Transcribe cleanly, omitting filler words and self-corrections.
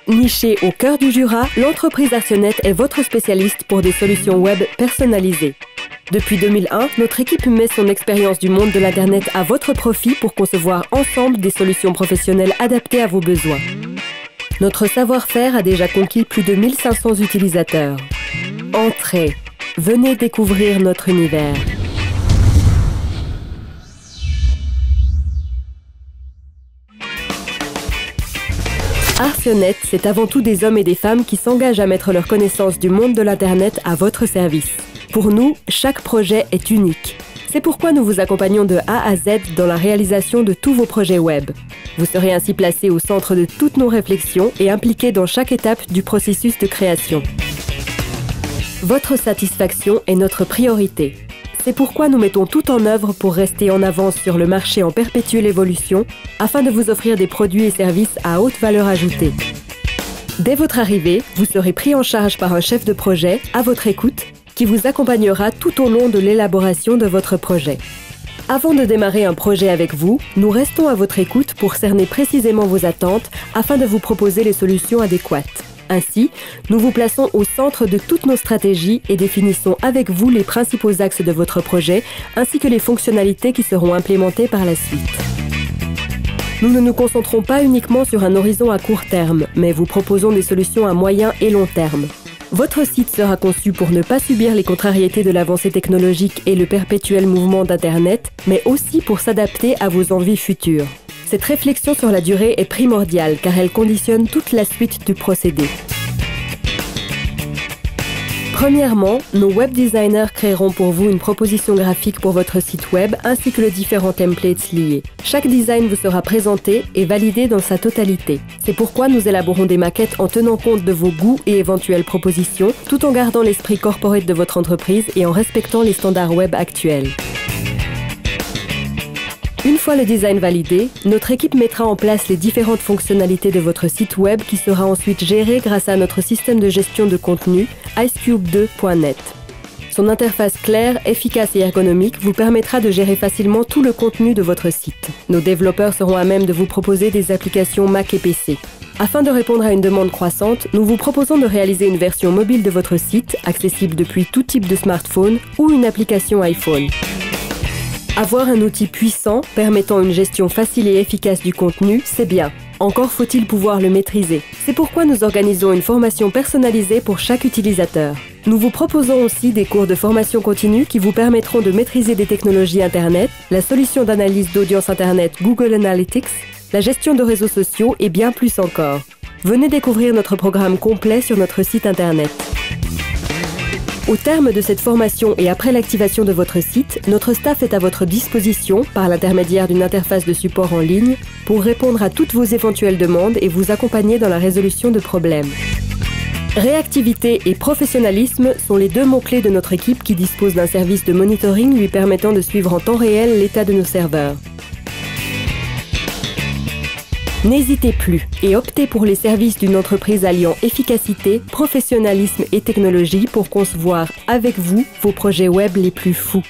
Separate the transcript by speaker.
Speaker 1: Nichée au cœur du Jura, l'entreprise Arsionet est votre spécialiste pour des solutions web personnalisées. Depuis 2001, notre équipe met son expérience du monde de l'Internet à votre profit pour concevoir ensemble des solutions professionnelles adaptées à vos besoins. Notre savoir-faire a déjà conquis plus de 1500 utilisateurs. Entrez, venez découvrir notre univers. Arsionet, c'est avant tout des hommes et des femmes qui s'engagent à mettre leur connaissance du monde de l'Internet à votre service. Pour nous, chaque projet est unique. C'est pourquoi nous vous accompagnons de A à Z dans la réalisation de tous vos projets web. Vous serez ainsi placé au centre de toutes nos réflexions et impliqué dans chaque étape du processus de création. Votre satisfaction est notre priorité. C'est pourquoi nous mettons tout en œuvre pour rester en avance sur le marché en perpétuelle évolution afin de vous offrir des produits et services à haute valeur ajoutée. Dès votre arrivée, vous serez pris en charge par un chef de projet à votre écoute qui vous accompagnera tout au long de l'élaboration de votre projet. Avant de démarrer un projet avec vous, nous restons à votre écoute pour cerner précisément vos attentes afin de vous proposer les solutions adéquates. Ainsi, nous vous plaçons au centre de toutes nos stratégies et définissons avec vous les principaux axes de votre projet, ainsi que les fonctionnalités qui seront implémentées par la suite. Nous ne nous concentrons pas uniquement sur un horizon à court terme, mais vous proposons des solutions à moyen et long terme. Votre site sera conçu pour ne pas subir les contrariétés de l'avancée technologique et le perpétuel mouvement d'Internet, mais aussi pour s'adapter à vos envies futures. Cette réflexion sur la durée est primordiale car elle conditionne toute la suite du procédé. Premièrement, nos web designers créeront pour vous une proposition graphique pour votre site web ainsi que les différents templates liés. Chaque design vous sera présenté et validé dans sa totalité. C'est pourquoi nous élaborons des maquettes en tenant compte de vos goûts et éventuelles propositions, tout en gardant l'esprit corporate de votre entreprise et en respectant les standards web actuels. Une fois le design validé, notre équipe mettra en place les différentes fonctionnalités de votre site web qui sera ensuite géré grâce à notre système de gestion de contenu icecube2.net. Son interface claire, efficace et ergonomique vous permettra de gérer facilement tout le contenu de votre site. Nos développeurs seront à même de vous proposer des applications Mac et PC. Afin de répondre à une demande croissante, nous vous proposons de réaliser une version mobile de votre site, accessible depuis tout type de smartphone ou une application iPhone. Avoir un outil puissant permettant une gestion facile et efficace du contenu, c'est bien. Encore faut-il pouvoir le maîtriser. C'est pourquoi nous organisons une formation personnalisée pour chaque utilisateur. Nous vous proposons aussi des cours de formation continue qui vous permettront de maîtriser des technologies Internet, la solution d'analyse d'audience Internet Google Analytics, la gestion de réseaux sociaux et bien plus encore. Venez découvrir notre programme complet sur notre site Internet. Au terme de cette formation et après l'activation de votre site, notre staff est à votre disposition par l'intermédiaire d'une interface de support en ligne pour répondre à toutes vos éventuelles demandes et vous accompagner dans la résolution de problèmes. Réactivité et professionnalisme sont les deux mots-clés de notre équipe qui dispose d'un service de monitoring lui permettant de suivre en temps réel l'état de nos serveurs. N'hésitez plus et optez pour les services d'une entreprise alliant efficacité, professionnalisme et technologie pour concevoir avec vous vos projets web les plus fous.